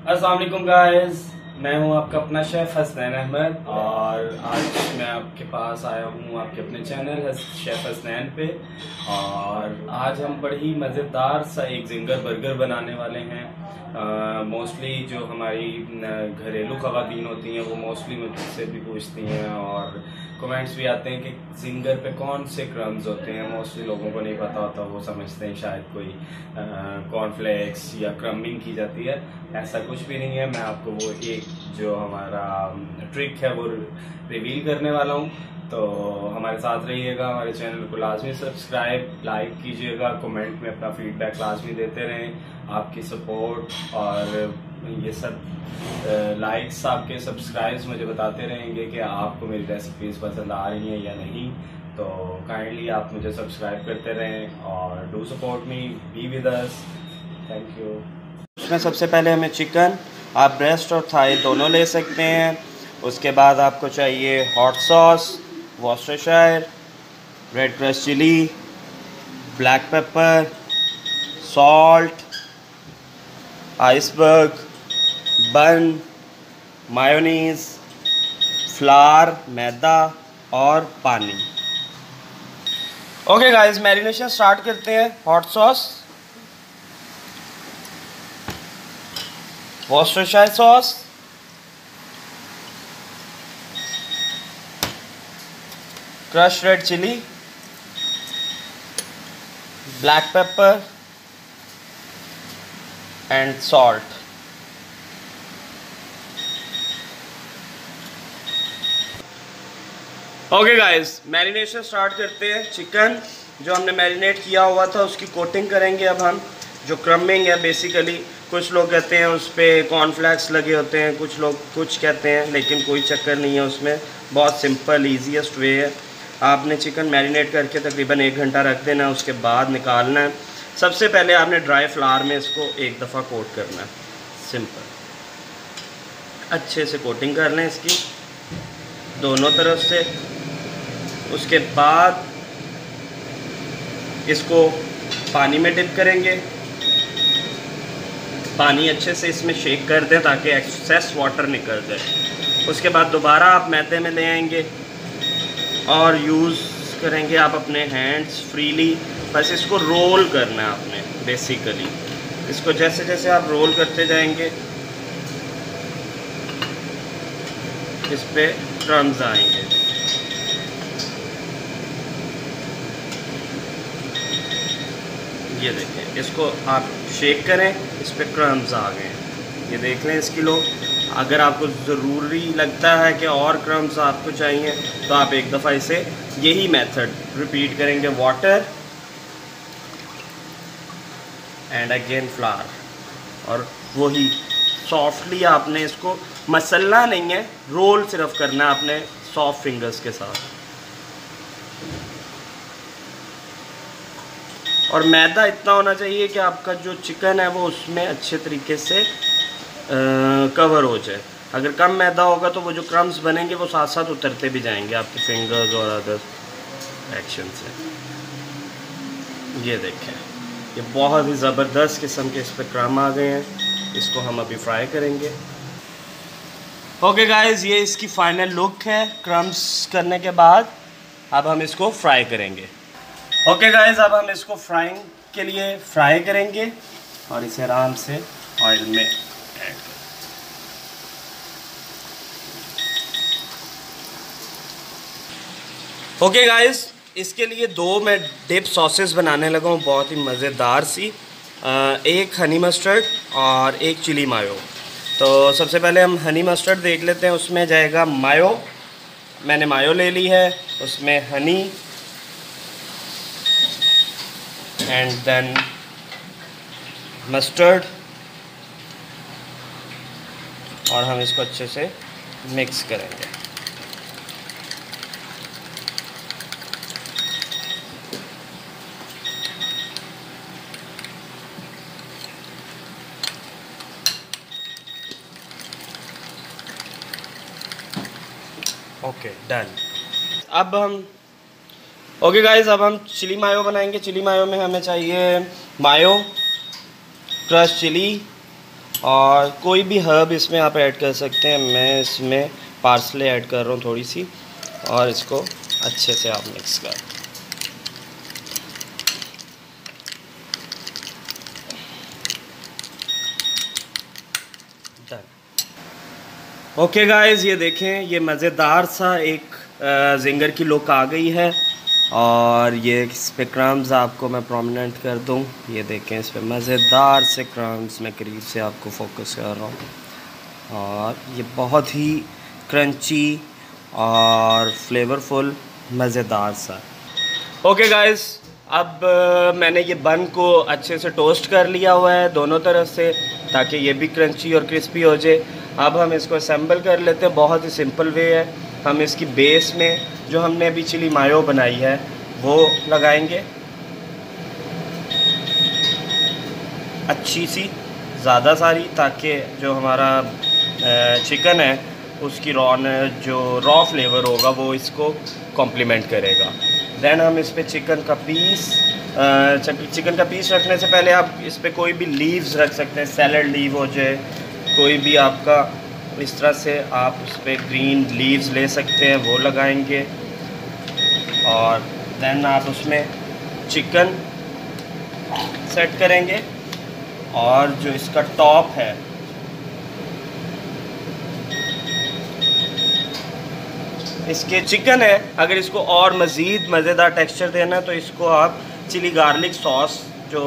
अस्सलाम वालेकुम गाइस, मैं हूं आपका अपना शेफ हसनैन अहमद और आज मैं आपके पास आया हूं आपके अपने चैनल शेफ हसनैन पे। और आज हम बड़ी ही मज़ेदार सा एक जिंगर बर्गर बनाने वाले हैं। मोस्टली जो हमारी घरेलू ख़वातीन होती हैं वो मोस्टली मुझसे भी पूछती हैं और कमेंट्स भी आते हैं कि जिंगर पे कौन से क्रम्स होते हैं। मोस्टली लोगों को नहीं पता होता, वो समझते हैं शायद कोई कॉर्नफ्लेक्स या क्रम्बिंग की जाती है। ऐसा कुछ भी नहीं है। मैं आपको वो एक जो हमारा ट्रिक है वो रिवील करने वाला हूँ। तो हमारे साथ रहिएगा, हमारे चैनल को लाजमी सब्सक्राइब लाइक कीजिएगा, कमेंट में अपना फीडबैक लाजमी देते रहें। आपकी सपोर्ट और ये सब लाइक्स आपके सब्सक्राइब्स मुझे बताते रहेंगे कि आपको मेरी रेसिपीज पसंद आ रही हैं या नहीं। तो काइंडली आप मुझे सब्सक्राइब करते रहें और do support me, be with us. Thank you. उसमें सबसे पहले हमें चिकन, आप ब्रेस्ट और थाई दोनों ले सकते हैं। उसके बाद आपको चाहिए hot sauce, Worcestershire, red crush chilli, black pepper, salt, iceberg, bun, mayonnaise, flour, मैदा और पानी। ओके गाइस, मैरिनेशन स्टार्ट करते हैं। Hot sauce, Worcestershire sauce, crush red chilli, black pepper and salt. Okay guys, marination start करते हैं। Chicken जो हमने marinate किया हुआ था उसकी कोटिंग करेंगे अब हम। जो क्रम्बिंग है बेसिकली, कुछ लोग कहते हैं उस पर कॉर्नफ्लेक्स लगे होते हैं, कुछ लोग कुछ कहते हैं, लेकिन कोई चक्कर नहीं है उसमें। बहुत सिंपल ईजीएस्ट वे है। आपने चिकन मैरिनेट करके तकरीबन 1 घंटा रख देना है, उसके बाद निकालना है। सबसे पहले आपने ड्राई फ्लावर में इसको एक दफ़ा कोट करना है। सिंपल, अच्छे से कोटिंग कर लें इसकी दोनों तरफ से। उसके बाद इसको पानी में डिप करेंगे। पानी अच्छे से इसमें शेक कर दें ताकि एक्सेस वाटर निकल जाए। उसके बाद दोबारा आप मैदे में ले आएंगे और यूज़ करेंगे आप अपने हैंड्स फ्रीली। बस इसको रोल करना है आपने बेसिकली। इसको जैसे जैसे आप रोल करते जाएंगे इस पे क्रम्स आएंगे। ये देखें, इसको आप शेक करें, इस पे क्रम्स आ गए। ये देख लें इसकी लो। अगर आपको ज़रूरी लगता है कि और क्रम्स आपको चाहिए तो आप एक दफ़ा इसे यही मेथड रिपीट करेंगे। वाटर एंड अगेन फ्लावर, और वही सॉफ्टली आपने इसको मसलना नहीं है, रोल सिर्फ करना है आपने सॉफ्ट फिंगर्स के साथ। और मैदा इतना होना चाहिए कि आपका जो चिकन है वो उसमें अच्छे तरीके से कवर हो जाए। अगर कम मैदा होगा तो वो जो क्रम्स बनेंगे वो साथ साथ उतरते भी जाएंगे आपके फिंगर्स और अदर एक्शन से। ये देखें, ये बहुत ही ज़बरदस्त किस्म के इस पर क्रम आ गए हैं। इसको हम अभी फ्राई करेंगे। ओके गाइस, ये इसकी फाइनल लुक है क्रम्स करने के बाद। अब हम इसको फ्राई करेंगे। ओके गाइस, अब हम इसको फ्राइंग के लिए फ्राई करेंगे और इसे आराम से ऑयल में ऐड करें। ओके गाइस, इसके लिए दो मैं डिप सॉसेस बनाने लगा हूँ, बहुत ही मज़ेदार सी। एक हनी मस्टर्ड और एक चिली मायो। तो सबसे पहले हम हनी मस्टर्ड देख लेते हैं। उसमें जाएगा मायो, मैंने मायो ले ली है, उसमें हनी एंड देन मस्टर्ड, और हम इसको अच्छे से मिक्स करेंगे। Okay done. अब हम ओके गाइस, अब हम चिली मायो बनाएंगे। चिली मायो में हमें चाहिए मायो, क्रश चिली, और कोई भी हर्ब इसमें आप ऐड कर सकते हैं। मैं इसमें पार्सले ऐड कर रहा हूँ थोड़ी सी, और इसको अच्छे से आप मिक्स कर। ओके गाइस, ये देखें, ये मज़ेदार सा एक जिंगर की लुक आ गई है। और ये इस पे क्रम्स आपको मैं प्रोमिनेंट कर दूं। ये देखें, इस पे मज़ेदार से क्रम्स मैं करीब से आपको फोकस कर रहा हूँ। और ये बहुत ही क्रंची और फ्लेवरफुल मज़ेदार सा। ओके गाइस, अब मैंने ये बन को अच्छे से टोस्ट कर लिया हुआ है दोनों तरफ से, ताकि ये भी क्रंची और क्रिस्पी हो जाए। अब हम इसको असेंबल कर लेते हैं। बहुत ही सिंपल वे है। हम इसकी बेस में जो हमने अभी चिली मायो बनाई है वो लगाएंगे, अच्छी सी, ज़्यादा सारी, ताकि जो हमारा चिकन है उसकी रॉ फ्लेवर होगा वो इसको कॉम्प्लीमेंट करेगा। देन हम इस पे चिकन का पीस रखने से पहले आप इस पे कोई भी लीव्स रख सकते हैं। सैलड लीव हो जाए, कोई भी आपका, इस तरह से आप उस पर ग्रीन लीव्स ले सकते हैं, वो लगाएंगे। और देन आप उसमें चिकन सेट करेंगे। और जो इसका टॉप है, इसके चिकन है, अगर इसको और मज़ीद मज़ेदार टेक्सचर देना है तो इसको आप चिली गार्लिक सॉस जो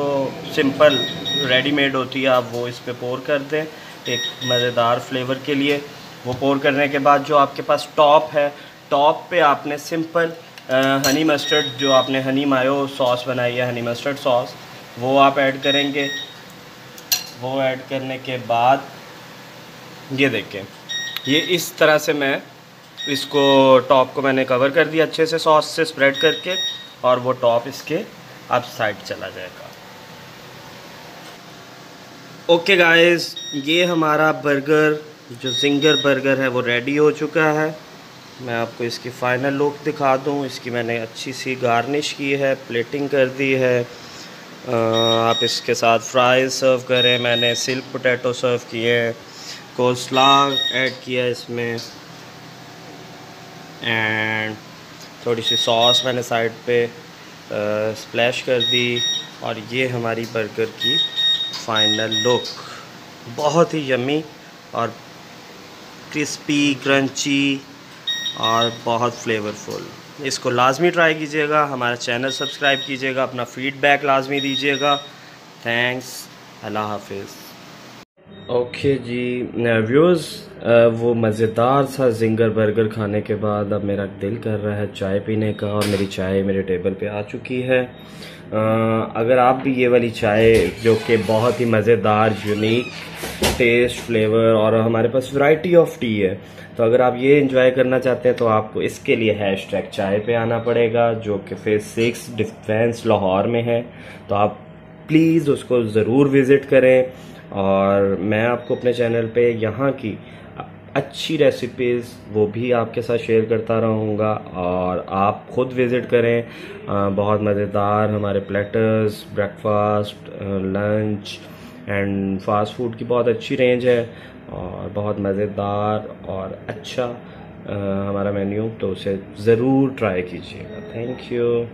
सिंपल रेडीमेड होती है, आप वो इस पे पोर कर दें एक मज़ेदार फ्लेवर के लिए। वो पोर करने के बाद जो आपके पास टॉप है, टॉप पे आपने सिंपल हनी मस्टर्ड, जो आपने हनी मायो सॉस बनाई है, हनी मस्टर्ड सॉस, वो आप ऐड करेंगे। वो ऐड करने के बाद ये देखें, ये इस तरह से मैं इसको टॉप को मैंने कवर कर दिया अच्छे से सॉस से स्प्रेड करके, और वो टॉप इसके अब साइड चला जाएगा। ओके गाइस, ये हमारा बर्गर, जो जिंगर बर्गर है, वो रेडी हो चुका है। मैं आपको इसकी फ़ाइनल लुक दिखा दूं। इसकी मैंने अच्छी सी गार्निश की है, प्लेटिंग कर दी है। आप इसके साथ फ्राइज सर्व करें। मैंने सिल्क पोटैटो सर्व किए हैं, कोस्ला ऐड किया इसमें, एंड थोड़ी सी सॉस मैंने साइड पे स्प्लैश कर दी। और ये हमारी बर्गर की फ़ाइनल लुक, बहुत ही यम्मी और क्रिस्पी, क्रंची और बहुत फ्लेवरफुल। इसको लाजमी ट्राई कीजिएगा, हमारा चैनल सब्सक्राइब कीजिएगा, अपना फ़ीडबैक लाजमी दीजिएगा। थैंक्स, अल्लाह हाफिज़। ओके जी व्यूअर्स, वो मज़ेदार सा जिंगर बर्गर खाने के बाद अब मेरा दिल कर रहा है चाय पीने का, और मेरी चाय मेरे टेबल पे आ चुकी है। अगर आप भी ये वाली चाय, जो कि बहुत ही मज़ेदार, यूनिक टेस्ट, फ्लेवर, और हमारे पास वैरायटी ऑफ टी है, तो अगर आप ये एंजॉय करना चाहते हैं तो आपको इसके लिए #चाय पे आना पड़ेगा, जो कि फेज़ 6 डिफेंस लाहौर में है। तो आप प्लीज़ उसको ज़रूर विज़िट करें। और मैं आपको अपने चैनल पे यहाँ की अच्छी रेसिपीज़ वो भी आपके साथ शेयर करता रहूँगा, और आप ख़ुद विज़िट करें। बहुत मज़ेदार हमारे platters, breakfast, lunch and fast food की बहुत अच्छी रेंज है, और बहुत मज़ेदार और अच्छा हमारा मेन्यू, तो उसे ज़रूर ट्राई कीजिएगा। Thank you.